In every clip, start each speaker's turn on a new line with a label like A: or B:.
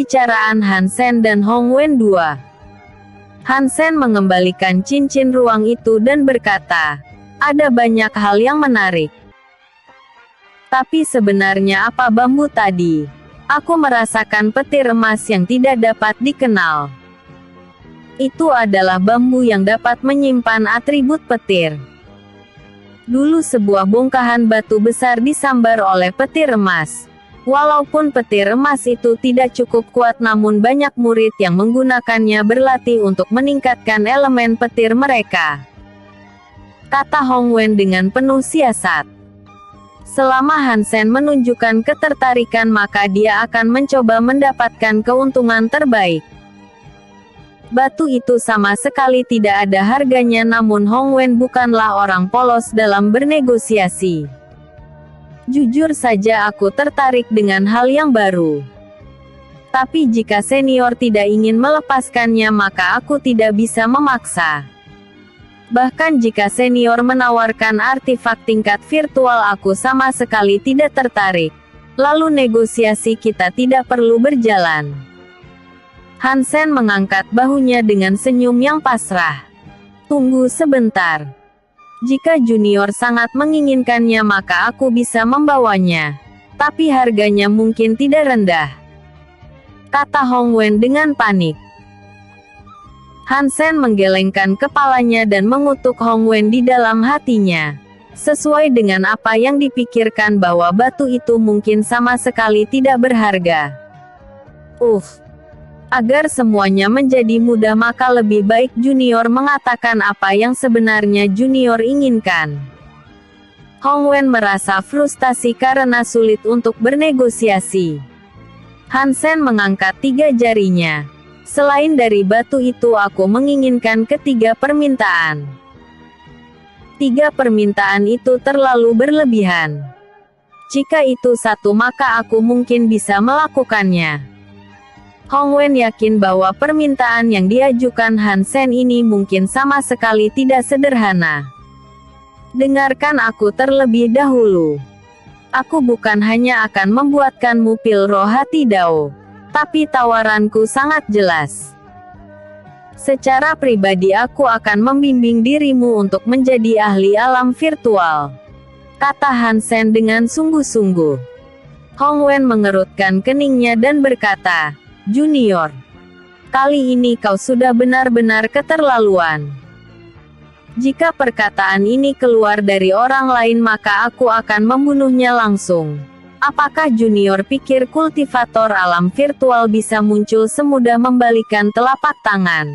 A: Pembicaraan Hansen dan Hongwen 2. Hansen mengembalikan cincin ruang itu dan berkata, ada banyak hal yang menarik. Tapi sebenarnya apa bambu tadi? Aku merasakan petir emas yang tidak dapat dikenal. Itu adalah bambu yang dapat menyimpan atribut petir. Dulu sebuah bongkahan batu besar disambar oleh petir emas. Walaupun petir emas itu tidak cukup kuat, namun banyak murid yang menggunakannya berlatih untuk meningkatkan elemen petir mereka. Kata Hongwen dengan penuh siasat. Selama Hansen menunjukkan ketertarikan, maka dia akan mencoba mendapatkan keuntungan terbaik. Batu itu sama sekali tidak ada harganya, namun Hongwen bukanlah orang polos dalam bernegosiasi. Jujur saja aku tertarik dengan hal yang baru. Tapi jika senior tidak ingin melepaskannya, maka aku tidak bisa memaksa. Bahkan jika senior menawarkan artefak tingkat virtual, aku sama sekali tidak tertarik. Lalu negosiasi kita tidak perlu berjalan. Hansen mengangkat bahunya dengan senyum yang pasrah. Tunggu sebentar. Jika junior sangat menginginkannya, maka aku bisa membawanya. Tapi harganya mungkin tidak rendah. Kata Hongwen dengan panik. Hansen menggelengkan kepalanya dan mengutuk Hongwen di dalam hatinya. Sesuai dengan apa yang dipikirkan, bahwa batu itu mungkin sama sekali tidak berharga. Agar semuanya menjadi mudah, maka lebih baik junior mengatakan apa yang sebenarnya junior inginkan. Hongwen merasa frustasi karena sulit untuk bernegosiasi. Hansen mengangkat 3 jarinya. Selain dari batu itu, aku menginginkan ketiga permintaan. 3 permintaan itu terlalu berlebihan. Jika itu satu, maka aku mungkin bisa melakukannya. Hongwen yakin bahwa permintaan yang diajukan Hansen ini mungkin sama sekali tidak sederhana. Dengarkan aku terlebih dahulu. Aku bukan hanya akan membuatkanmu pil roh hati Dao, tapi tawaranku sangat jelas. Secara pribadi aku akan membimbing dirimu untuk menjadi ahli alam virtual. Kata Hansen dengan sungguh-sungguh. Hongwen mengerutkan keningnya dan berkata, Junior, kali ini kau sudah benar-benar keterlaluan. Jika perkataan ini keluar dari orang lain, maka aku akan membunuhnya langsung. Apakah junior pikir kultivator alam virtual bisa muncul semudah membalikan telapak tangan?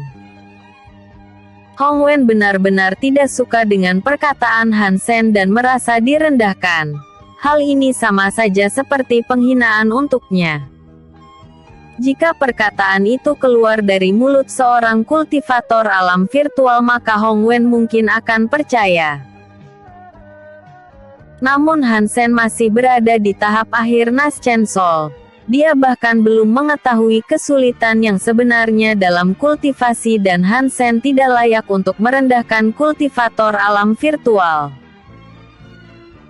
A: Hongwen benar-benar tidak suka dengan perkataan Hansen dan merasa direndahkan. Hal ini sama saja seperti penghinaan untuknya. Jika perkataan itu keluar dari mulut seorang kultivator alam virtual, maka Hongwen mungkin akan percaya. Namun Hansen masih berada di tahap akhir Naschen Soul. Dia bahkan belum mengetahui kesulitan yang sebenarnya dalam kultivasi, dan Hansen tidak layak untuk merendahkan kultivator alam virtual.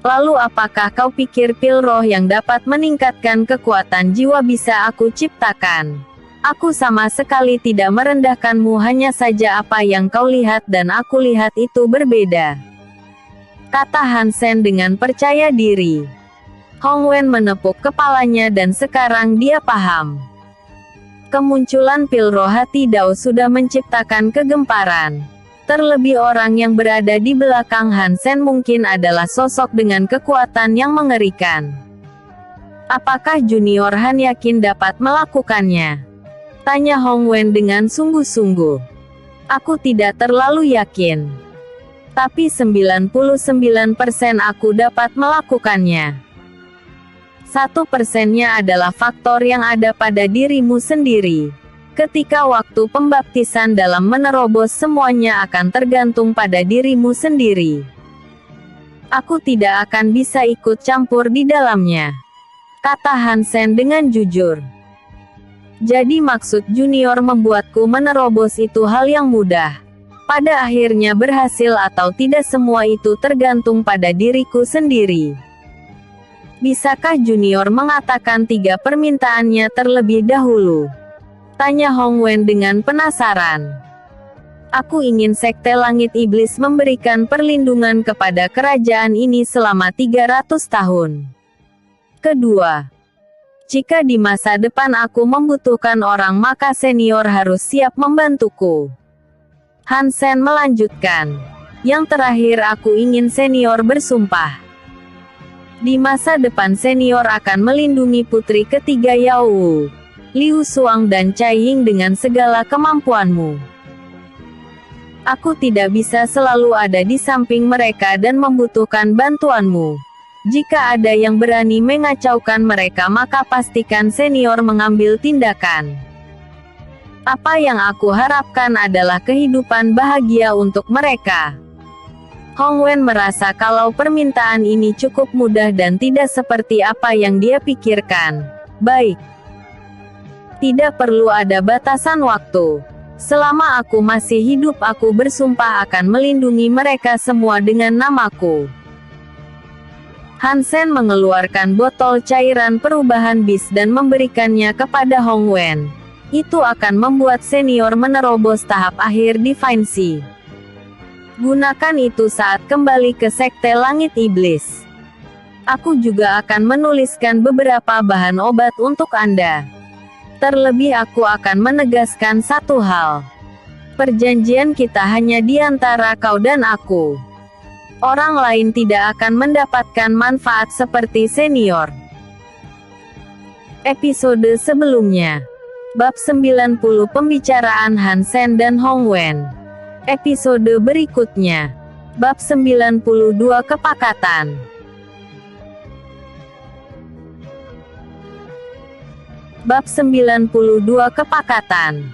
A: Lalu apakah kau pikir pil roh yang dapat meningkatkan kekuatan jiwa bisa aku ciptakan? Aku sama sekali tidak merendahkanmu, hanya saja apa yang kau lihat dan aku lihat itu berbeda. Kata Hansen dengan percaya diri. Hongwen menepuk kepalanya dan sekarang dia paham. Kemunculan pil roh hati Dao sudah menciptakan kegemparan. Terlebih orang yang berada di belakang Hansen mungkin adalah sosok dengan kekuatan yang mengerikan. Apakah junior Han yakin dapat melakukannya? Tanya Hongwen dengan sungguh-sungguh. Aku tidak terlalu yakin. Tapi 99% aku dapat melakukannya. 1%-nya adalah faktor yang ada pada dirimu sendiri. Ketika waktu pembaptisan dalam menerobos, semuanya akan tergantung pada dirimu sendiri. Aku tidak akan bisa ikut campur di dalamnya. Kata Hansen dengan jujur. Jadi maksud junior membuatku menerobos itu hal yang mudah. Pada akhirnya berhasil atau tidak, semua itu tergantung pada diriku sendiri. Bisakah junior mengatakan 3 permintaannya terlebih dahulu? Tanya Hong Wen dengan penasaran. Aku ingin Sekte Langit Iblis memberikan perlindungan kepada kerajaan ini selama 300 tahun. Kedua, jika di masa depan aku membutuhkan orang maka senior harus siap membantuku. Han Sen melanjutkan. Yang terakhir aku ingin senior bersumpah. Di masa depan senior akan melindungi putri ketiga Yao Wu, Liu Xuang dan Cai Ying dengan segala kemampuanmu. Aku tidak bisa selalu ada di samping mereka dan membutuhkan bantuanmu. Jika ada yang berani mengacaukan mereka maka pastikan senior mengambil tindakan. Apa yang aku harapkan adalah kehidupan bahagia untuk mereka. Hong Wen merasa kalau permintaan ini cukup mudah dan tidak seperti apa yang dia pikirkan. Baik. Tidak perlu ada batasan waktu. Selama aku masih hidup aku bersumpah akan melindungi mereka semua dengan namaku. Han Sen mengeluarkan botol cairan perubahan bis dan memberikannya kepada Hong Wen. Itu akan membuat senior menerobos tahap akhir Divine Sea. Gunakan itu saat kembali ke Sekte Langit Iblis. Aku juga akan menuliskan beberapa bahan obat untuk Anda. Terlebih aku akan menegaskan satu hal. Perjanjian kita hanya di antara kau dan aku. Orang lain tidak akan mendapatkan manfaat seperti senior. Episode sebelumnya. Bab 90 Pembicaraan Han Sen dan Hong Wen. Episode berikutnya. Bab 92 Kepakatan. Bab 92 Kepakatan.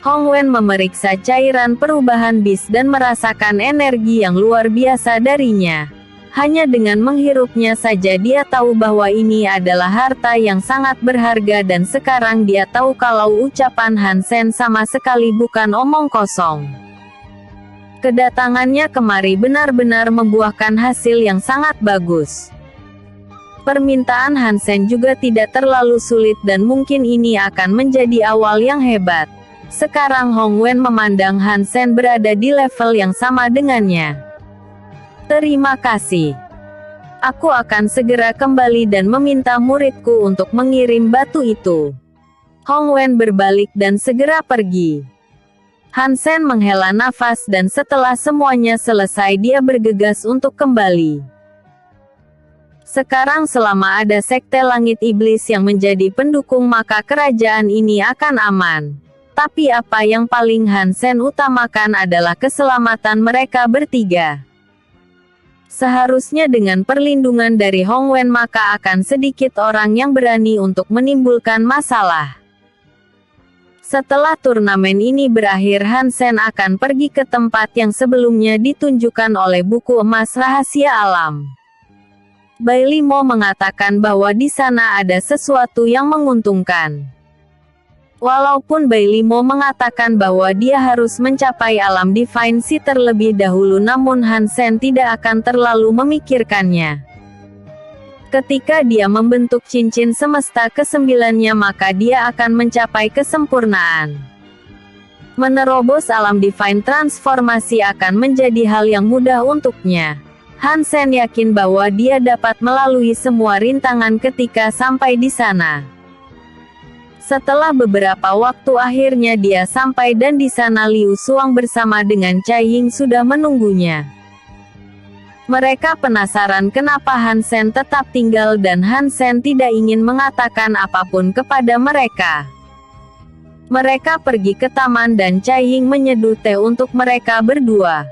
A: Hong Wen memeriksa cairan perubahan bis dan merasakan energi yang luar biasa darinya. Hanya dengan menghirupnya saja dia tahu bahwa ini adalah harta yang sangat berharga dan sekarang dia tahu kalau ucapan Han Sen sama sekali bukan omong kosong. Kedatangannya kemari benar-benar membuahkan hasil yang sangat bagus. Permintaan Han Sen juga tidak terlalu sulit dan mungkin ini akan menjadi awal yang hebat. Sekarang Hong Wen memandang Han Sen berada di level yang sama dengannya. Terima kasih. Aku akan segera kembali dan meminta muridku untuk mengirim batu itu. Hong Wen berbalik dan segera pergi. Han Sen menghela nafas dan setelah semuanya selesai dia bergegas untuk kembali. Sekarang selama ada Sekte Langit Iblis yang menjadi pendukung maka kerajaan ini akan aman. Tapi apa yang paling Han Sen utamakan adalah keselamatan mereka bertiga. Seharusnya dengan perlindungan dari Hong Wen maka akan sedikit orang yang berani untuk menimbulkan masalah. Setelah turnamen ini berakhir Han Sen akan pergi ke tempat yang sebelumnya ditunjukkan oleh buku emas rahasia alam. Bai Limo mengatakan bahwa di sana ada sesuatu yang menguntungkan. Walaupun Bai Limo mengatakan bahwa dia harus mencapai alam Divine Sea terlebih dahulu namun Han Sen tidak akan terlalu memikirkannya. Ketika dia membentuk cincin semesta kesembilannya maka dia akan mencapai kesempurnaan. Menerobos alam Divine transformasi akan menjadi hal yang mudah untuknya. Han Sen yakin bahwa dia dapat melalui semua rintangan ketika sampai di sana. Setelah beberapa waktu akhirnya dia sampai dan di sana Liu Xuang bersama dengan Cai Ying sudah menunggunya. Mereka penasaran kenapa Han Sen tetap tinggal dan Han Sen tidak ingin mengatakan apapun kepada mereka. Mereka pergi ke taman dan Cai Ying menyeduh teh untuk mereka berdua.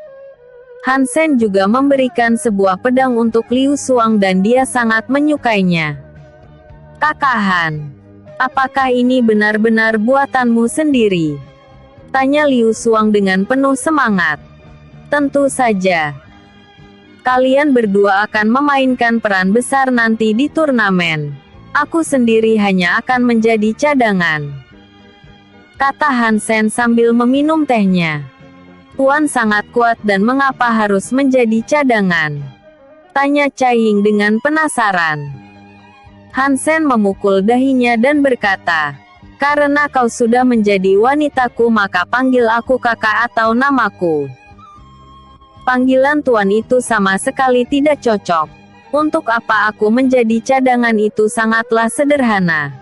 A: Han Sen juga memberikan sebuah pedang untuk Liu Xuang dan dia sangat menyukainya. Kakak Han. Apakah ini benar-benar buatanmu sendiri? Tanya Liu Xuang dengan penuh semangat. Tentu saja. Kalian berdua akan memainkan peran besar nanti di turnamen. Aku sendiri hanya akan menjadi cadangan. Kata Han Sen sambil meminum tehnya. Tuan sangat kuat dan mengapa harus menjadi cadangan? Tanya Cai Ying dengan penasaran. Han Sen memukul dahinya dan berkata, "Karena kau sudah menjadi wanitaku maka panggil aku kakak atau namaku. Panggilan tuan itu sama sekali tidak cocok. Untuk apa aku menjadi cadangan itu sangatlah sederhana.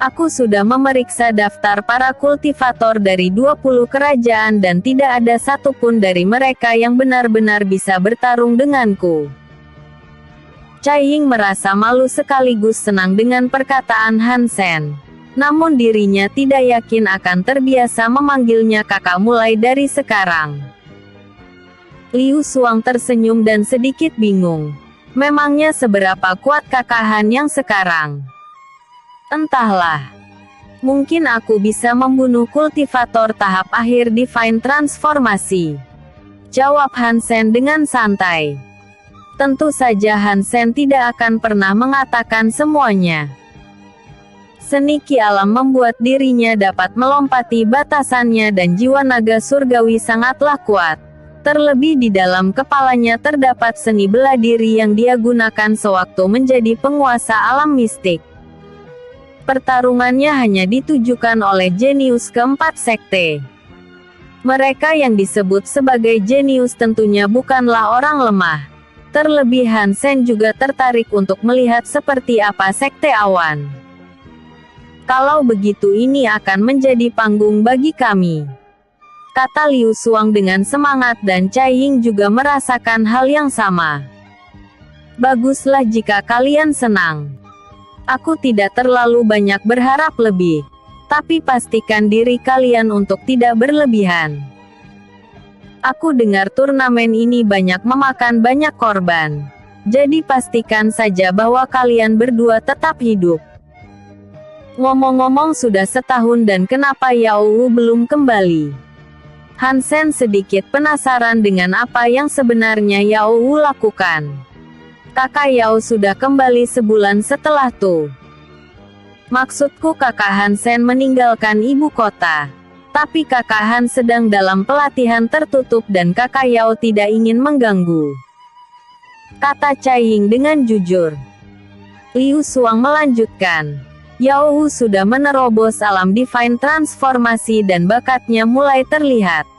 A: Aku sudah memeriksa daftar para kultivator dari 20 kerajaan dan tidak ada satupun dari mereka yang benar-benar bisa bertarung denganku." Cai Ying merasa malu sekaligus senang dengan perkataan Han Sen. Namun dirinya tidak yakin akan terbiasa memanggilnya kakak mulai dari sekarang. Liu Xuang tersenyum dan sedikit bingung. Memangnya seberapa kuat kakak Han yang sekarang? Entahlah. Mungkin aku bisa membunuh kultivator tahap akhir Divine Transformasi. Jawab Han Sen dengan santai. Tentu saja Han Sen tidak akan pernah mengatakan semuanya. Seni Ki alam membuat dirinya dapat melompati batasannya dan jiwa naga surgawi sangatlah kuat. Terlebih di dalam kepalanya terdapat seni bela diri yang dia gunakan sewaktu menjadi penguasa alam mistik. Pertarungannya hanya ditujukan oleh jenius keempat sekte. Mereka yang disebut sebagai jenius tentunya bukanlah orang lemah. Terlebih Han Sen juga tertarik untuk melihat seperti apa sekte awan. Kalau begitu ini akan menjadi panggung bagi kami, kata Liu Xuang dengan semangat dan Cai Ying juga merasakan hal yang sama. Baguslah jika kalian senang. Aku tidak terlalu banyak berharap lebih. Tapi pastikan diri kalian untuk tidak berlebihan. Aku dengar turnamen ini banyak memakan banyak korban. Jadi pastikan saja bahwa kalian berdua tetap hidup. Ngomong-ngomong sudah setahun dan kenapa Yao Wu belum kembali? Han Sen sedikit penasaran dengan apa yang sebenarnya Yao Wu lakukan. Kakak Yao sudah kembali sebulan setelah itu. Maksudku kakak Han Sen meninggalkan ibu kota. Tapi kakak Han sedang dalam pelatihan tertutup dan kakak Yao tidak ingin mengganggu, kata Cai Ying dengan jujur. Liu Xuang melanjutkan. Yao Wu sudah menerobos alam Divine Transformasi dan bakatnya mulai terlihat.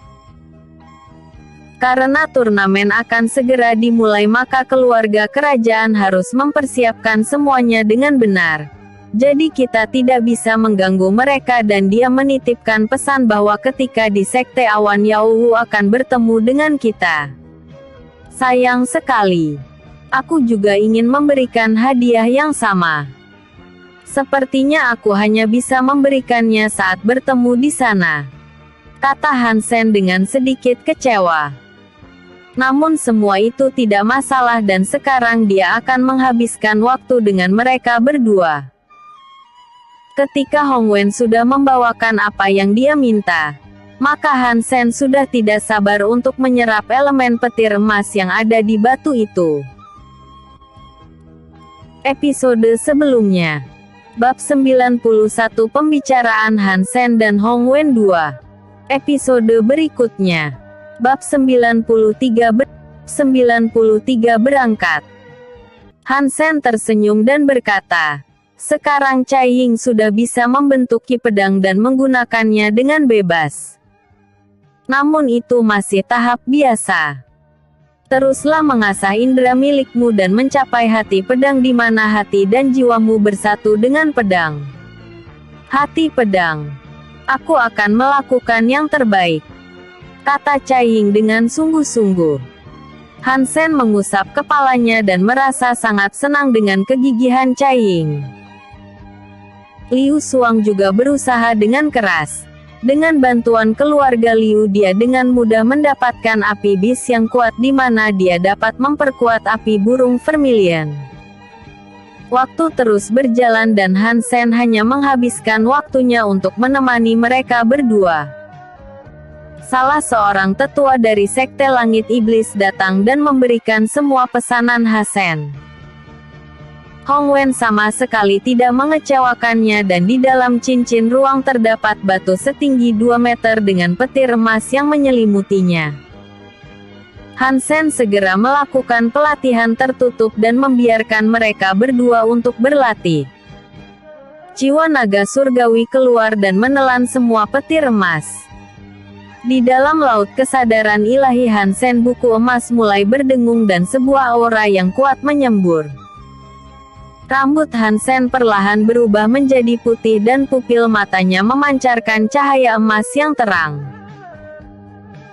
A: Karena turnamen akan segera dimulai maka keluarga kerajaan harus mempersiapkan semuanya dengan benar. Jadi kita tidak bisa mengganggu mereka dan dia menitipkan pesan bahwa ketika di Sekte Awan Yao Wu akan bertemu dengan kita. Sayang sekali. Aku juga ingin memberikan hadiah yang sama. Sepertinya aku hanya bisa memberikannya saat bertemu di sana, kata Han Sen dengan sedikit kecewa. Namun semua itu tidak masalah dan sekarang dia akan menghabiskan waktu dengan mereka berdua. Ketika Hong Wen sudah membawakan apa yang dia minta, maka Han Sen sudah tidak sabar untuk menyerap elemen petir emas yang ada di batu itu. Episode sebelumnya. Bab 91 Pembicaraan Han Sen dan Hong Wen 2. Episode berikutnya. Bab 93 berangkat. Han Sen tersenyum dan berkata, sekarang Cai Ying sudah bisa membentuk ki pedang dan menggunakannya dengan bebas. Namun itu masih tahap biasa. Teruslah mengasah indera milikmu dan mencapai hati pedang di mana hati dan jiwamu bersatu dengan pedang. Hati pedang. Aku akan melakukan yang terbaik, kata Cai Ying dengan sungguh-sungguh. Han Sen mengusap kepalanya dan merasa sangat senang dengan kegigihan Cai Ying. Liu Xuang juga berusaha dengan keras. Dengan bantuan keluarga Liu dia dengan mudah mendapatkan api bis yang kuat di mana dia dapat memperkuat api burung vermilion. Waktu terus berjalan dan Han Sen hanya menghabiskan waktunya untuk menemani mereka berdua. Salah seorang tetua dari Sekte Langit Iblis datang dan memberikan semua pesanan Han Sen. Hong Wen sama sekali tidak mengecewakannya dan di dalam cincin ruang terdapat batu setinggi 2 meter dengan petir emas yang menyelimutinya. Hansen segera melakukan pelatihan tertutup dan membiarkan mereka berdua untuk berlatih. Jiwa naga surgawi keluar dan menelan semua petir emas. Di dalam laut kesadaran ilahi Hansen, buku emas mulai berdengung dan sebuah aura yang kuat menyembur. Rambut Hansen perlahan berubah menjadi putih dan pupil matanya memancarkan cahaya emas yang terang.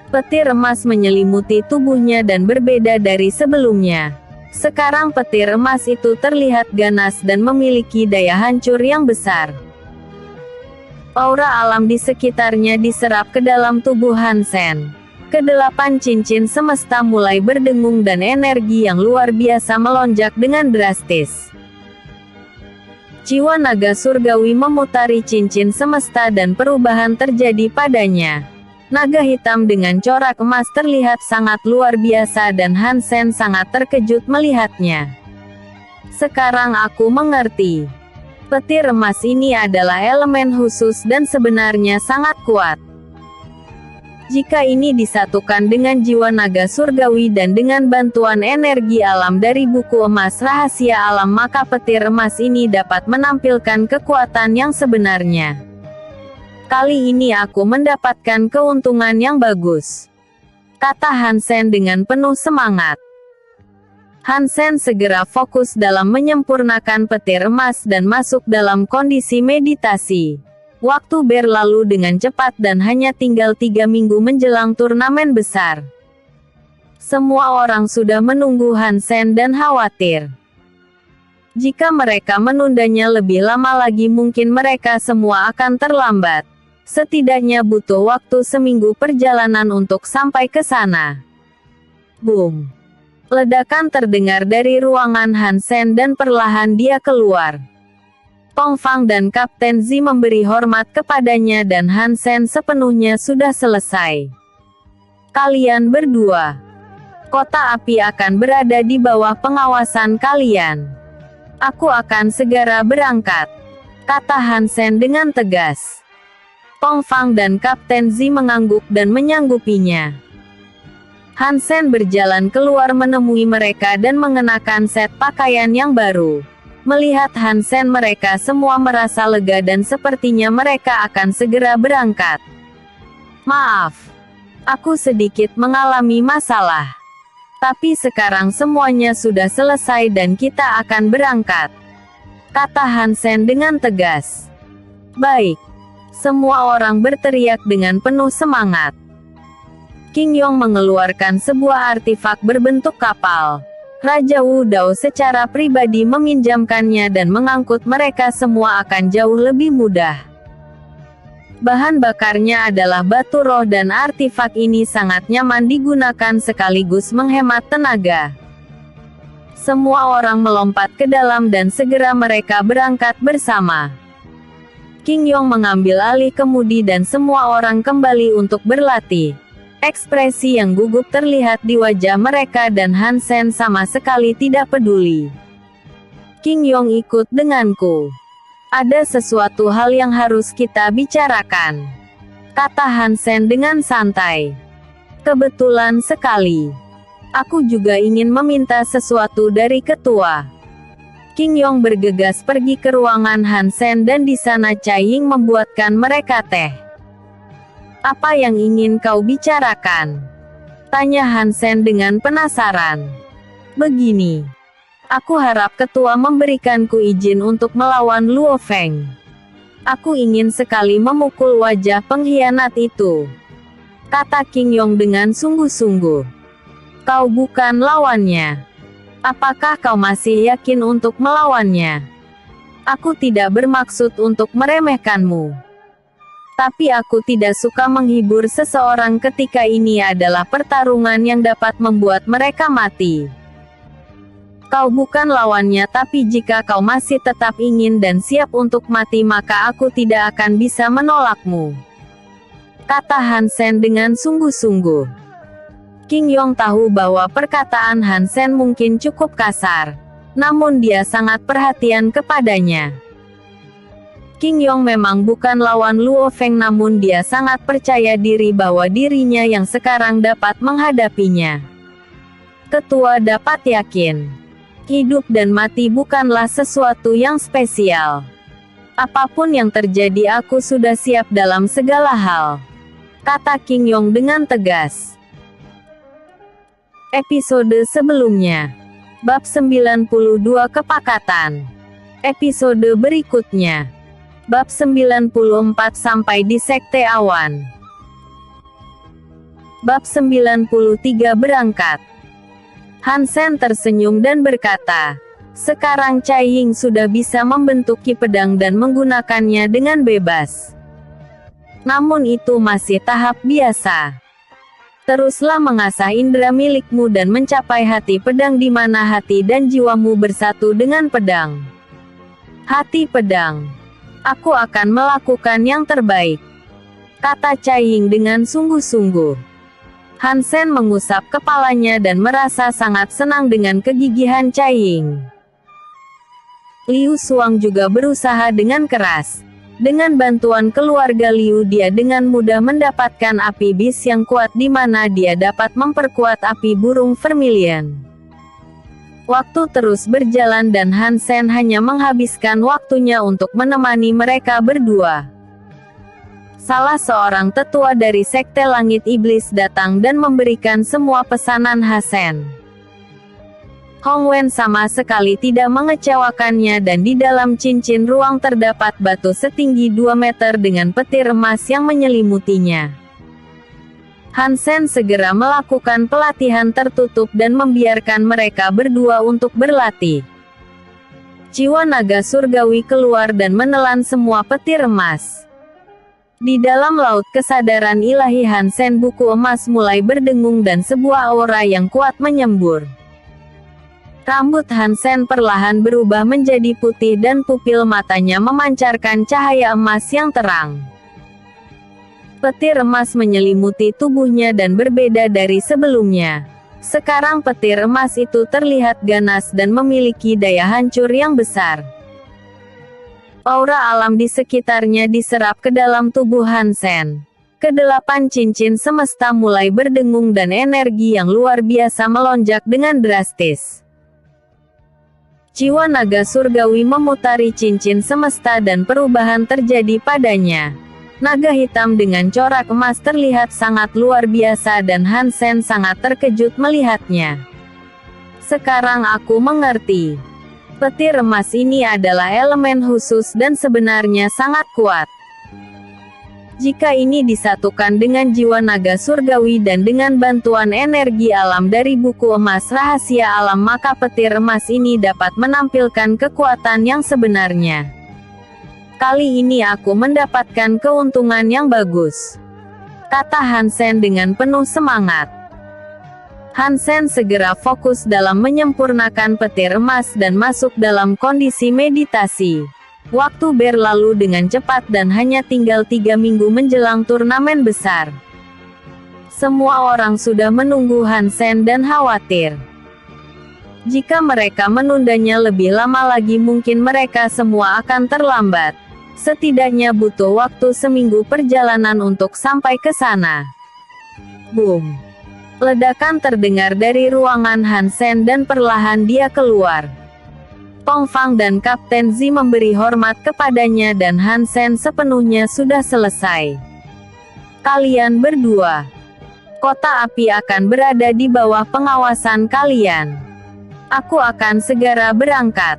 A: Petir emas menyelimuti tubuhnya dan berbeda dari sebelumnya. Sekarang petir emas itu terlihat ganas dan memiliki daya hancur yang besar. Aura alam di sekitarnya diserap ke dalam tubuh Hansen. Kedelapan cincin semesta mulai berdengung dan energi yang luar biasa melonjak dengan drastis. Jiwa naga surgawi memutari cincin semesta dan perubahan terjadi padanya. Naga hitam dengan corak emas terlihat sangat luar biasa dan Hansen sangat terkejut melihatnya. Sekarang aku mengerti. Petir emas ini adalah elemen khusus dan sebenarnya sangat kuat. Jika ini disatukan dengan jiwa naga surgawi dan dengan bantuan energi alam dari buku emas rahasia alam, maka petir emas ini dapat menampilkan kekuatan yang sebenarnya. Kali ini aku mendapatkan keuntungan yang bagus, kata Hansen dengan penuh semangat. Hansen segera fokus dalam menyempurnakan petir emas dan masuk dalam kondisi meditasi. Waktu berlalu dengan cepat dan hanya tinggal 3 minggu menjelang turnamen besar. Semua orang sudah menunggu Hansen dan khawatir. Jika mereka menundanya lebih lama lagi, mungkin mereka semua akan terlambat. Setidaknya butuh waktu seminggu perjalanan untuk sampai ke sana. Boom! Ledakan terdengar dari ruangan Hansen dan perlahan dia keluar. Tong Fang dan Kapten Zi memberi hormat kepadanya dan Hansen sepenuhnya sudah selesai. Kalian berdua. Kota api akan berada di bawah pengawasan kalian. Aku akan segera berangkat, kata Hansen dengan tegas. Tong Fang dan Kapten Zi mengangguk dan menyanggupinya. Hansen berjalan keluar menemui mereka dan mengenakan set pakaian yang baru. Melihat Hansen, mereka semua merasa lega dan sepertinya mereka akan segera berangkat. Maaf, aku sedikit mengalami masalah. Tapi sekarang semuanya sudah selesai dan kita akan berangkat, kata Hansen dengan tegas. Baik. Semua orang berteriak dengan penuh semangat. King Yong mengeluarkan sebuah artefak berbentuk kapal. Raja Wu Dao secara pribadi meminjamkannya dan mengangkut mereka semua akan jauh lebih mudah. Bahan bakarnya adalah batu roh dan artefak ini sangat nyaman digunakan sekaligus menghemat tenaga. Semua orang melompat ke dalam dan segera mereka berangkat bersama. King Yong mengambil alih kemudi dan semua orang kembali untuk berlatih. Ekspresi yang gugup terlihat di wajah mereka dan Hansen sama sekali tidak peduli. King Yong, ikut denganku. Ada sesuatu hal yang harus kita bicarakan, kata Hansen dengan santai. Kebetulan sekali. Aku juga ingin meminta sesuatu dari ketua. King Yong bergegas pergi ke ruangan Hansen dan di sana Cai Ying membuatkan mereka teh. Apa yang ingin kau bicarakan? Tanya Hansen dengan penasaran. Begini. Aku harap ketua memberikanku izin untuk melawan Luo Feng. Aku ingin sekali memukul wajah pengkhianat itu, kata King Yong dengan sungguh-sungguh. Kau bukan lawannya. Apakah kau masih yakin untuk melawannya? Aku tidak bermaksud untuk meremehkanmu. Tapi aku tidak suka menghibur seseorang ketika ini adalah pertarungan yang dapat membuat mereka mati. Kau bukan lawannya, tapi jika kau masih tetap ingin dan siap untuk mati, maka aku tidak akan bisa menolakmu, kata Hansen dengan sungguh-sungguh. King Yong tahu bahwa perkataan Hansen mungkin cukup kasar, namun dia sangat perhatian kepadanya. King Yong memang bukan lawan Luo Feng, namun dia sangat percaya diri bahwa dirinya yang sekarang dapat menghadapinya. Ketua dapat yakin, hidup dan mati bukanlah sesuatu yang spesial. Apapun yang terjadi aku sudah siap dalam segala hal, kata King Yong dengan tegas. Episode sebelumnya, Bab 92 Kepakatan. Episode berikutnya, Bab 94 sampai di Sekte Awan. Bab 93 berangkat. Hansen tersenyum dan berkata, sekarang Cai Ying sudah bisa membentuk ki pedang dan menggunakannya dengan bebas. Namun itu masih tahap biasa. Teruslah mengasah indera milikmu dan mencapai hati pedang di mana hati dan jiwamu bersatu dengan pedang. Hati pedang. Aku akan melakukan yang terbaik, kata Cai Ying dengan sungguh-sungguh. Hansen mengusap kepalanya dan merasa sangat senang dengan kegigihan Cai Ying. Liu Xuang juga berusaha dengan keras. Dengan bantuan keluarga Liu dia dengan mudah mendapatkan api bis yang kuat di mana dia dapat memperkuat api burung vermilion. Waktu terus berjalan dan Hansen hanya menghabiskan waktunya untuk menemani mereka berdua. Salah seorang tetua dari Sekte Langit Iblis datang dan memberikan semua pesanan Hansen. Hong Wen sama sekali tidak mengecewakannya dan di dalam cincin ruang terdapat batu setinggi 2 meter dengan petir emas yang menyelimutinya. Hansen segera melakukan pelatihan tertutup dan membiarkan mereka berdua untuk berlatih. Jiwa naga surgawi keluar dan menelan semua petir emas. Di dalam laut kesadaran ilahi Hansen buku emas mulai berdengung dan sebuah aura yang kuat menyembur. Rambut Hansen perlahan berubah menjadi putih dan pupil matanya memancarkan cahaya emas yang terang. Petir emas menyelimuti tubuhnya dan berbeda dari sebelumnya. Sekarang petir emas itu terlihat ganas dan memiliki daya hancur yang besar. Aura alam di sekitarnya diserap ke dalam tubuh Hansen. Kedelapan cincin semesta mulai berdengung dan energi yang luar biasa melonjak dengan drastis. Jiwa naga surgawi memutari cincin semesta dan perubahan terjadi padanya. Naga hitam dengan corak emas terlihat sangat luar biasa dan Hansen sangat terkejut melihatnya. Sekarang aku mengerti. Petir emas ini adalah elemen khusus dan sebenarnya sangat kuat. Jika ini disatukan dengan jiwa naga surgawi dan dengan bantuan energi alam dari buku emas rahasia alam maka petir emas ini dapat menampilkan kekuatan yang sebenarnya. Kali ini aku mendapatkan keuntungan yang bagus, kata Hansen dengan penuh semangat. Hansen segera fokus dalam menyempurnakan petir emas dan masuk dalam kondisi meditasi. Waktu berlalu dengan cepat dan hanya tinggal 3 minggu menjelang turnamen besar. Semua orang sudah menunggu Hansen dan khawatir. Jika mereka menundanya lebih lama lagi mungkin mereka semua akan terlambat. Setidaknya butuh waktu seminggu perjalanan untuk sampai ke sana. Boom! Ledakan terdengar dari ruangan Hansen dan perlahan dia keluar. Tong Fang dan Kapten Zi memberi hormat kepadanya dan Hansen sepenuhnya sudah selesai. Kalian berdua. Kota api akan berada di bawah pengawasan kalian. Aku akan segera berangkat,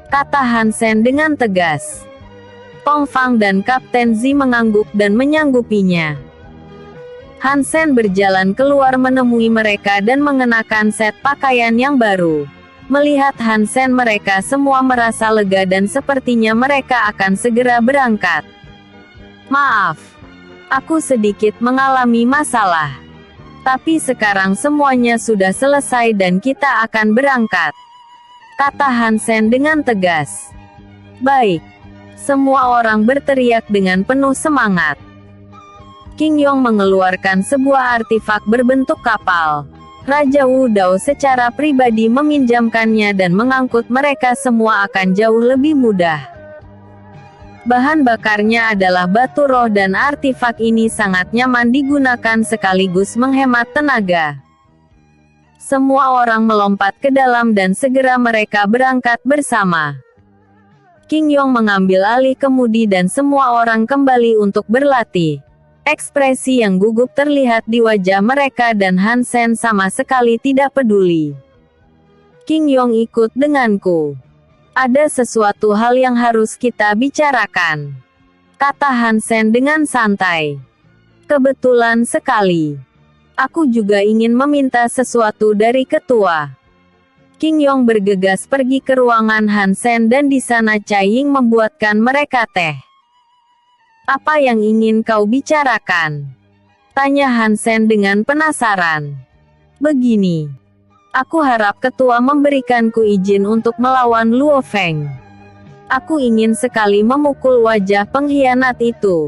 A: kata Hansen dengan tegas. Tong Fang dan Kapten Zi mengangguk dan menyanggupinya. Hansen berjalan keluar menemui mereka dan mengenakan set pakaian yang baru. Melihat Hansen mereka semua merasa lega dan sepertinya mereka akan segera berangkat. Maaf, aku sedikit mengalami masalah. Tapi sekarang semuanya sudah selesai dan kita akan berangkat, kata Hansen dengan tegas. Baik. Semua orang berteriak dengan penuh semangat. King Yong mengeluarkan sebuah artifak berbentuk kapal. Raja Wu Dao secara pribadi meminjamkannya dan mengangkut mereka semua akan jauh lebih mudah. Bahan bakarnya adalah batu roh dan artifak ini sangat nyaman digunakan sekaligus menghemat tenaga. Semua orang melompat ke dalam dan segera mereka berangkat bersama. King Yong mengambil alih kemudi dan semua orang kembali untuk berlatih. Ekspresi yang gugup terlihat di wajah mereka dan Han Sen sama sekali tidak peduli. King Yong ikut denganku. Ada sesuatu hal yang harus kita bicarakan, kata Han Sen dengan santai. Kebetulan sekali. Aku juga ingin meminta sesuatu dari ketua. King Yong bergegas pergi ke ruangan Han Sen dan di sana Cai Ying membuatkan mereka teh. Apa yang ingin kau bicarakan? Tanya Han Sen dengan penasaran. Begini. Aku harap ketua memberikanku izin untuk melawan Luo Feng. Aku ingin sekali memukul wajah pengkhianat itu,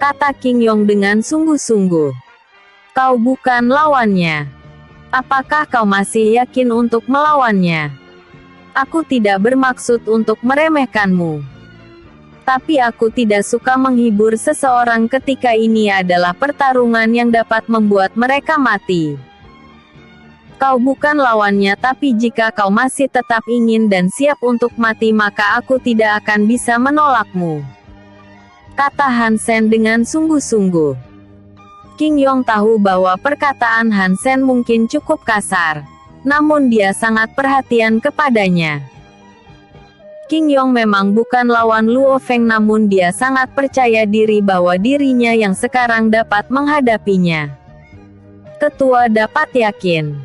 A: kata King Yong dengan sungguh-sungguh. Kau bukan lawannya. Apakah kau masih yakin untuk melawannya? Aku tidak bermaksud untuk meremehkanmu. Tapi aku tidak suka menghibur seseorang ketika ini adalah pertarungan yang dapat membuat mereka mati. Kau bukan lawannya, tapi jika kau masih tetap ingin dan siap untuk mati maka aku tidak akan bisa menolakmu, kata Han Sen dengan sungguh-sungguh. King Yong tahu bahwa perkataan Han Sen mungkin cukup kasar, namun dia sangat perhatian kepadanya. King Yong memang bukan lawan Luo Feng, namun dia sangat percaya diri bahwa dirinya yang sekarang dapat menghadapinya. Ketua dapat yakin,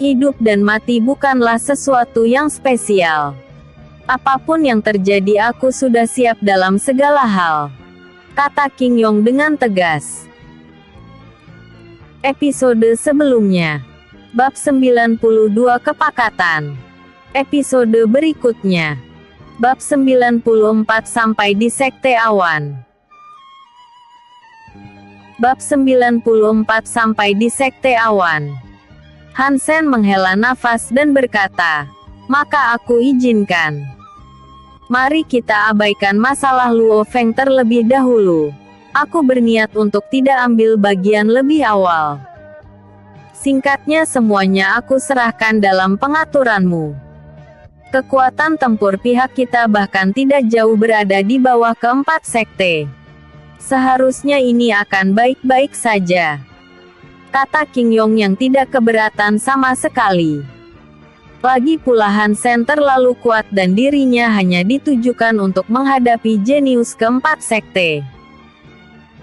A: hidup dan mati bukanlah sesuatu yang spesial. Apapun yang terjadi aku sudah siap dalam segala hal, kata King Yong dengan tegas. Episode sebelumnya. Bab 92 Kepakatan. Episode berikutnya. Bab 94 sampai di Sekte Awan. Bab 94 sampai di Sekte Awan. Han Sen menghela nafas dan berkata, maka aku izinkan. Mari kita abaikan masalah Luo Feng terlebih dahulu. Aku berniat untuk tidak ambil bagian lebih awal. Singkatnya semuanya aku serahkan dalam pengaturanmu. Kekuatan tempur pihak kita bahkan tidak jauh berada di bawah keempat sekte. Seharusnya ini akan baik-baik saja, kata King Yong yang tidak keberatan sama sekali. Lagi pula Han Sen terlalu kuat dan dirinya hanya ditujukan untuk menghadapi jenius keempat sekte.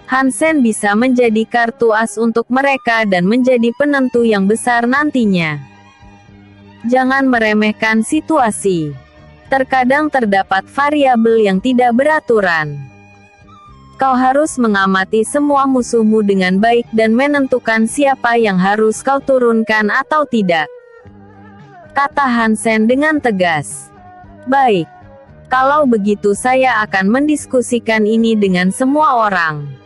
A: Han Sen bisa menjadi kartu as untuk mereka dan menjadi penentu yang besar nantinya. Jangan meremehkan situasi. Terkadang terdapat variabel yang tidak beraturan. Kau harus mengamati semua musuhmu dengan baik dan menentukan siapa yang harus kau turunkan atau tidak, kata Han Sen dengan tegas. Baik. Kalau begitu saya akan mendiskusikan ini dengan semua orang.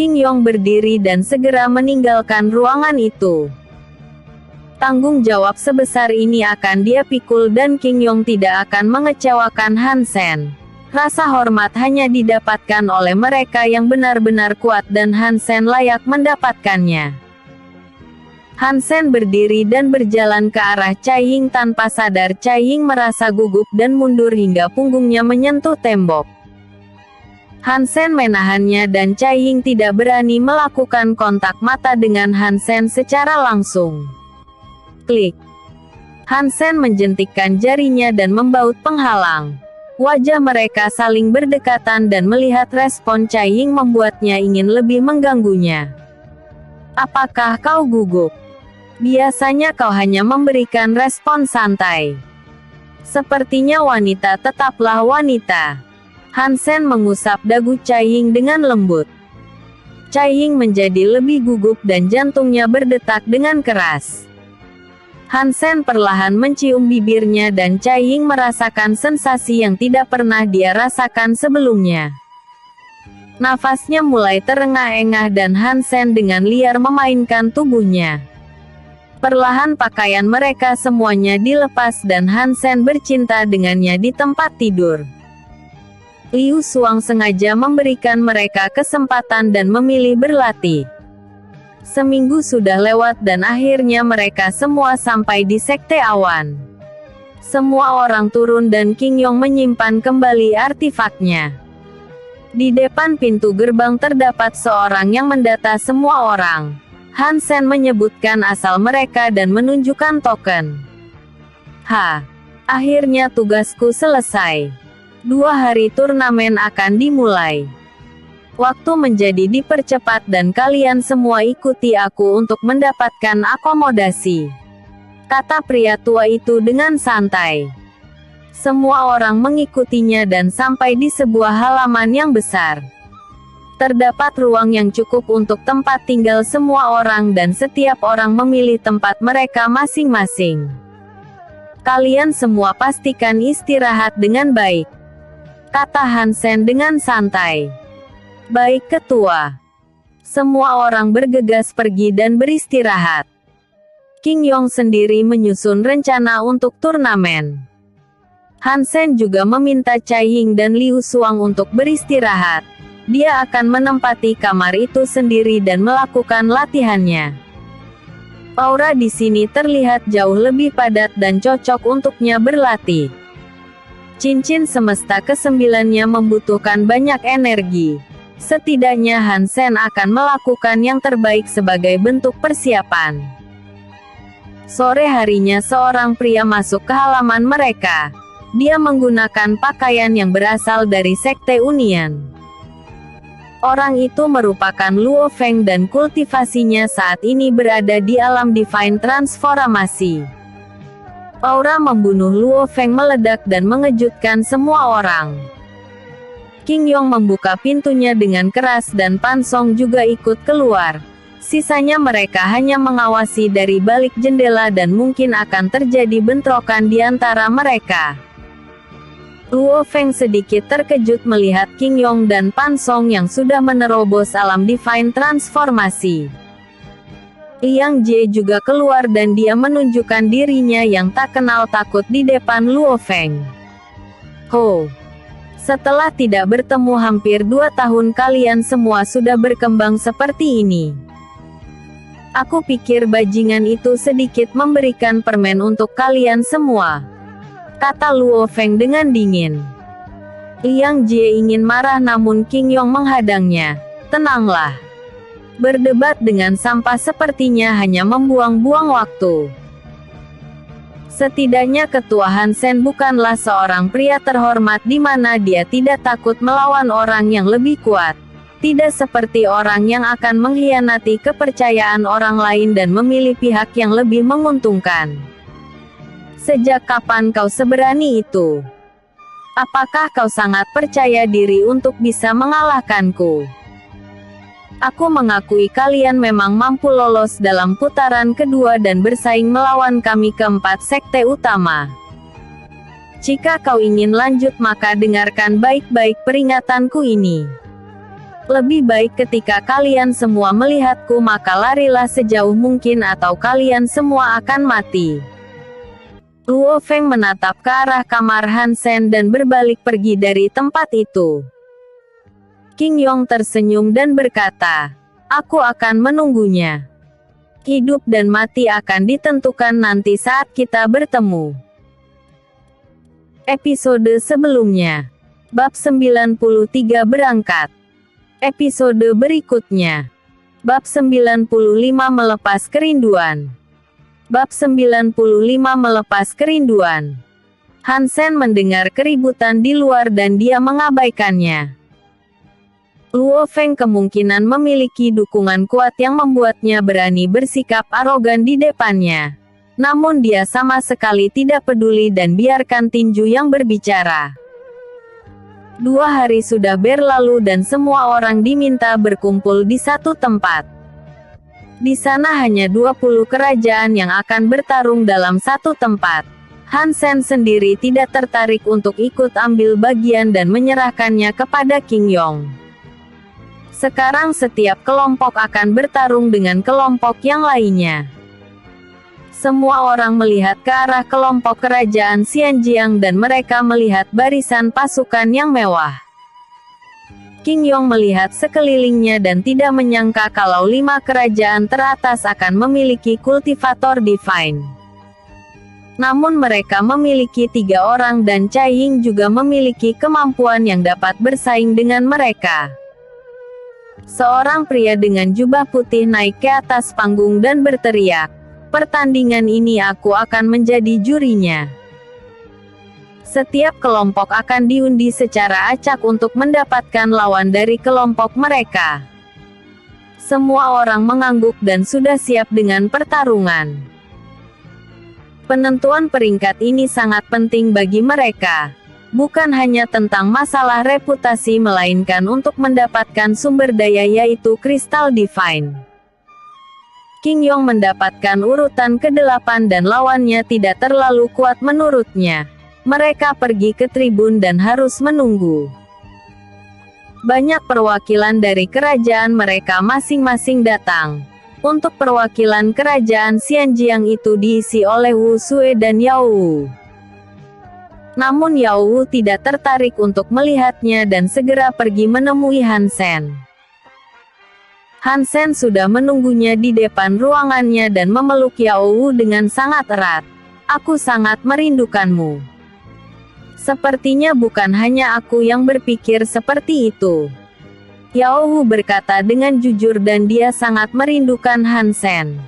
A: King Yong berdiri dan segera meninggalkan ruangan itu. Tanggung jawab sebesar ini akan dia pikul dan King Yong tidak akan mengecewakan Han Sen. Rasa hormat hanya didapatkan oleh mereka yang benar-benar kuat dan Han Sen layak mendapatkannya. Han Sen berdiri dan berjalan ke arah Cai Ying tanpa sadar. Cai Ying merasa gugup dan mundur hingga punggungnya menyentuh tembok. Han Sen menahannya dan Cai Ying tidak berani melakukan kontak mata dengan Han Sen secara langsung. Klik. Han Sen menjentikkan jarinya dan membaut penghalang. Wajah mereka saling berdekatan dan melihat respon Cai Ying membuatnya ingin lebih mengganggunya. Apakah kau gugup? Biasanya kau hanya memberikan respon santai. Sepertinya wanita tetaplah wanita. Han Sen mengusap dagu Cai Ying dengan lembut. Cai Ying menjadi lebih gugup dan jantungnya berdetak dengan keras. Han Sen perlahan mencium bibirnya dan Cai Ying merasakan sensasi yang tidak pernah dia rasakan sebelumnya. Nafasnya mulai terengah-engah dan Han Sen dengan liar memainkan tubuhnya. Perlahan pakaian mereka semuanya dilepas dan Han Sen bercinta dengannya di tempat tidur. Liu Xuang sengaja memberikan mereka kesempatan dan memilih berlatih. Seminggu sudah lewat dan akhirnya mereka semua sampai di Sekte Awan. Semua orang turun dan King Yong menyimpan kembali artefaknya. Di depan pintu gerbang terdapat seorang yang mendata semua orang. Hansen menyebutkan asal mereka dan menunjukkan token. Akhirnya tugasku selesai. 2 hari turnamen akan dimulai. Waktu menjadi dipercepat dan kalian semua ikuti aku untuk mendapatkan akomodasi, kata pria tua itu dengan santai. Semua orang mengikutinya dan sampai di sebuah halaman yang besar. Terdapat ruang yang cukup untuk tempat tinggal semua orang dan setiap orang memilih tempat mereka masing-masing. Kalian semua pastikan istirahat dengan baik, kata Hansen dengan santai. Baik ketua. Semua orang bergegas pergi dan beristirahat. King Yong sendiri menyusun rencana untuk turnamen. Hansen juga meminta Cai Ying dan Liu Suang untuk beristirahat. Dia akan menempati kamar itu sendiri dan melakukan latihannya. Aura di sini terlihat jauh lebih padat dan cocok untuknya berlatih. Cincin semesta ke-9-nya membutuhkan banyak energi. Setidaknya Hansen akan melakukan yang terbaik sebagai bentuk persiapan. Sore harinya seorang pria masuk ke halaman mereka. Dia menggunakan pakaian yang berasal dari Sekte Union. Orang itu merupakan Luo Feng dan kultivasinya saat ini berada di alam Divine Transformasi. Aura membunuh Luo Feng meledak dan mengejutkan semua orang. King Yong membuka pintunya dengan keras dan Pan Song juga ikut keluar. Sisanya mereka hanya mengawasi dari balik jendela dan mungkin akan terjadi bentrokan di antara mereka. Luo Feng sedikit terkejut melihat King Yong dan Pan Song yang sudah menerobos alam Divine Transformasi. Liang Jie juga keluar dan dia menunjukkan dirinya yang tak kenal takut di depan Luo Feng. Setelah tidak bertemu hampir 2 tahun kalian semua sudah berkembang seperti ini. Aku pikir bajingan itu sedikit memberikan permen untuk kalian semua, kata Luo Feng dengan dingin. Liang Jie ingin marah namun King Yong menghadangnya. Tenanglah. Berdebat dengan sampah sepertinya hanya membuang-buang waktu. Setidaknya ketua Hansen bukanlah seorang pria terhormat di mana dia tidak takut melawan orang yang lebih kuat. Tidak seperti orang yang akan mengkhianati kepercayaan orang lain dan memilih pihak yang lebih menguntungkan. Sejak kapan kau seberani itu? Apakah kau sangat percaya diri untuk bisa mengalahkanku? Aku mengakui kalian memang mampu lolos dalam putaran kedua dan bersaing melawan kami keempat sekte utama. Jika kau ingin lanjut maka dengarkan baik-baik peringatanku ini. Lebih baik ketika kalian semua melihatku maka larilah sejauh mungkin atau kalian semua akan mati. Luo Feng menatap ke arah kamar Hansen dan berbalik pergi dari tempat itu. King Yong tersenyum dan berkata, aku akan menunggunya. Hidup dan mati akan ditentukan nanti saat kita bertemu. Episode sebelumnya. Bab 93 berangkat. Episode berikutnya. Bab 95 melepas kerinduan. Bab 95 melepas kerinduan. Hansen mendengar keributan di luar dan dia mengabaikannya. Luo Feng kemungkinan memiliki dukungan kuat yang membuatnya berani bersikap arogan di depannya. Namun dia sama sekali tidak peduli dan biarkan tinju yang berbicara. 2 hari sudah berlalu dan semua orang diminta berkumpul di satu tempat. Di sana hanya 20 kerajaan yang akan bertarung dalam satu tempat. Hansen sendiri tidak tertarik untuk ikut ambil bagian dan menyerahkannya kepada King Yong. Sekarang setiap kelompok akan bertarung dengan kelompok yang lainnya. Semua orang melihat ke arah kelompok kerajaan Xianjiang dan mereka melihat barisan pasukan yang mewah. King Yong melihat sekelilingnya dan tidak menyangka kalau 5 kerajaan teratas akan memiliki kultivator divine. Namun mereka memiliki 3 orang dan Cai Ying juga memiliki kemampuan yang dapat bersaing dengan mereka. Seorang pria dengan jubah putih naik ke atas panggung dan berteriak, "Pertandingan ini aku akan menjadi jurinya." Setiap kelompok akan diundi secara acak untuk mendapatkan lawan dari kelompok mereka. Semua orang mengangguk dan sudah siap dengan pertarungan. Penentuan peringkat ini sangat penting bagi mereka. Bukan hanya tentang masalah reputasi melainkan untuk mendapatkan sumber daya yaitu kristal divine. King Yong mendapatkan urutan ke-8 dan lawannya tidak terlalu kuat menurutnya. Mereka pergi ke tribun dan harus menunggu. Banyak perwakilan dari kerajaan mereka masing-masing datang. Untuk perwakilan kerajaan Xianjiang itu diisi oleh Wu Sui dan Yao Wu. Namun Yao Wu tidak tertarik untuk melihatnya dan segera pergi menemui Han Sen. Han Sen sudah menunggunya di depan ruangannya dan memeluk Yao Wu dengan sangat erat. "Aku sangat merindukanmu." Sepertinya bukan hanya aku yang berpikir seperti itu. Yao Wu berkata dengan jujur dan dia sangat merindukan Han Sen.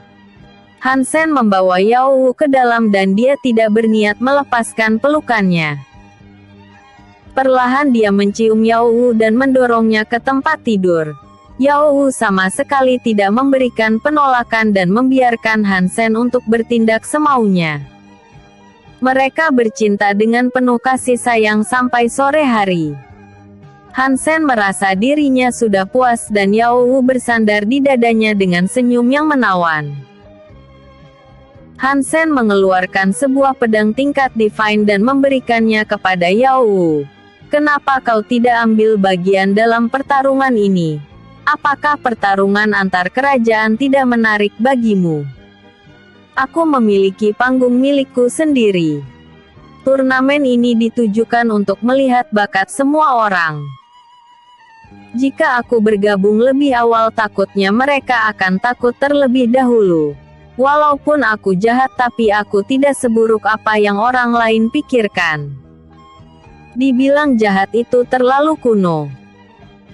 A: Han Sen membawa Yao Wu ke dalam dan dia tidak berniat melepaskan pelukannya. Perlahan dia mencium Yao Wu dan mendorongnya ke tempat tidur. Yao Wu sama sekali tidak memberikan penolakan dan membiarkan Han Sen untuk bertindak semaunya. Mereka bercinta dengan penuh kasih sayang sampai sore hari. Han Sen merasa dirinya sudah puas dan Yao Wu bersandar di dadanya dengan senyum yang menawan. Han Sen mengeluarkan sebuah pedang tingkat divine dan memberikannya kepada Yao Wu. "Kenapa kau tidak ambil bagian dalam pertarungan ini? Apakah pertarungan antar kerajaan tidak menarik bagimu? Aku memiliki panggung milikku sendiri. Turnamen ini ditujukan untuk melihat bakat semua orang. Jika aku bergabung lebih awal takutnya mereka akan takut terlebih dahulu. Walaupun aku jahat tapi aku tidak seburuk apa yang orang lain pikirkan." Dibilang jahat itu terlalu kuno.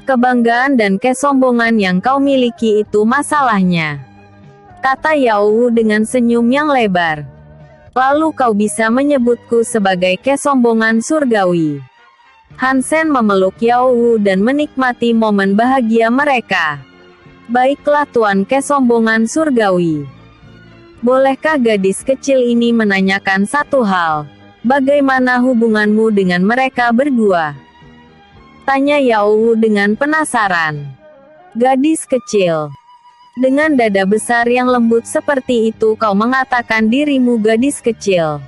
A: Kebanggaan dan kesombongan yang kau miliki itu masalahnya, kata Yao Wu dengan senyum yang lebar. "Lalu kau bisa menyebutku sebagai kesombongan surgawi." Han Sen memeluk Yao Wu dan menikmati momen bahagia mereka. "Baiklah Tuan kesombongan surgawi. Bolehkah gadis kecil ini menanyakan satu hal? Bagaimana hubunganmu dengan mereka berdua?" tanya Yao Wu dengan penasaran. "Gadis kecil. Dengan dada besar yang lembut seperti itu kau mengatakan dirimu gadis kecil?"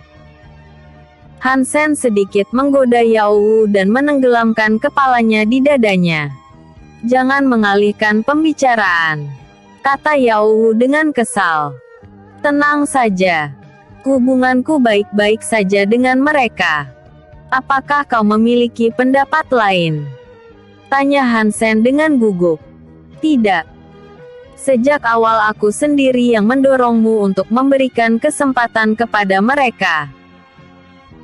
A: Han Sen sedikit menggoda Yao Wu dan menenggelamkan kepalanya di dadanya. "Jangan mengalihkan pembicaraan," kata Yao Wu dengan kesal. "Tenang saja. Hubunganku baik-baik saja dengan mereka. Apakah kau memiliki pendapat lain?" tanya Han Sen dengan gugup. "Tidak. Sejak awal aku sendiri yang mendorongmu untuk memberikan kesempatan kepada mereka.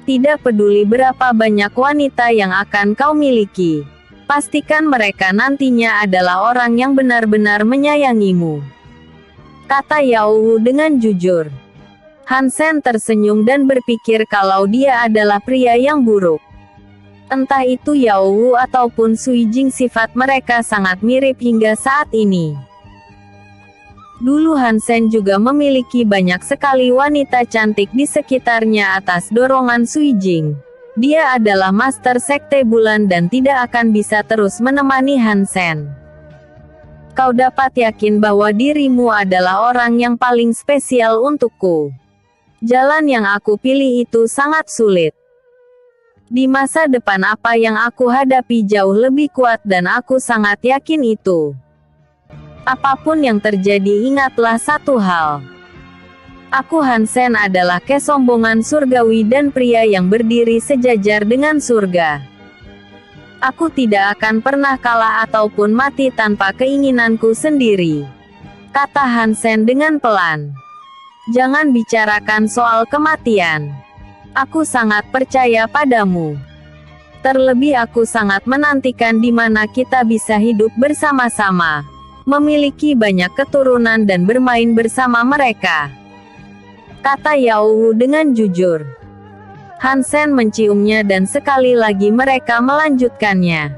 A: Tidak peduli berapa banyak wanita yang akan kau miliki. Pastikan mereka nantinya adalah orang yang benar-benar menyayangimu," kata Yao Wu dengan jujur. Han Sen tersenyum dan berpikir kalau dia adalah pria yang buruk. Entah itu Yao Wu ataupun Sui Jing, sifat mereka sangat mirip hingga saat ini. Dulu Han Sen juga memiliki banyak sekali wanita cantik di sekitarnya atas dorongan Sui Jing. Dia adalah master sekte bulan dan tidak akan bisa terus menemani Han Sen. "Kau dapat yakin bahwa dirimu adalah orang yang paling spesial untukku. Jalan yang aku pilih itu sangat sulit. Di masa depan apa yang aku hadapi jauh lebih kuat dan aku sangat yakin itu. Apapun yang terjadi ingatlah satu hal. Aku Han Sen adalah kesombongan surgawi dan pria yang berdiri sejajar dengan surga. Aku tidak akan pernah kalah ataupun mati tanpa keinginanku sendiri, kata Hansen dengan pelan. Jangan bicarakan soal kematian. Aku sangat percaya padamu. Terlebih aku sangat menantikan di mana kita bisa hidup bersama-sama, memiliki banyak keturunan dan bermain bersama mereka, kata Yao Wu dengan jujur. Hansen menciumnya dan sekali lagi mereka melanjutkannya.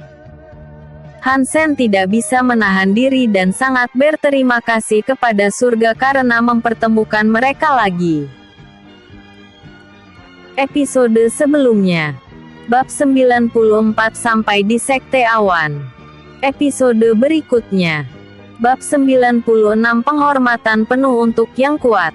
A: Hansen tidak bisa menahan diri dan sangat berterima kasih kepada surga karena mempertemukan mereka lagi. Episode sebelumnya, bab 94 sampai di Sekte Awan. Episode berikutnya, bab 96 penghormatan penuh untuk yang kuat.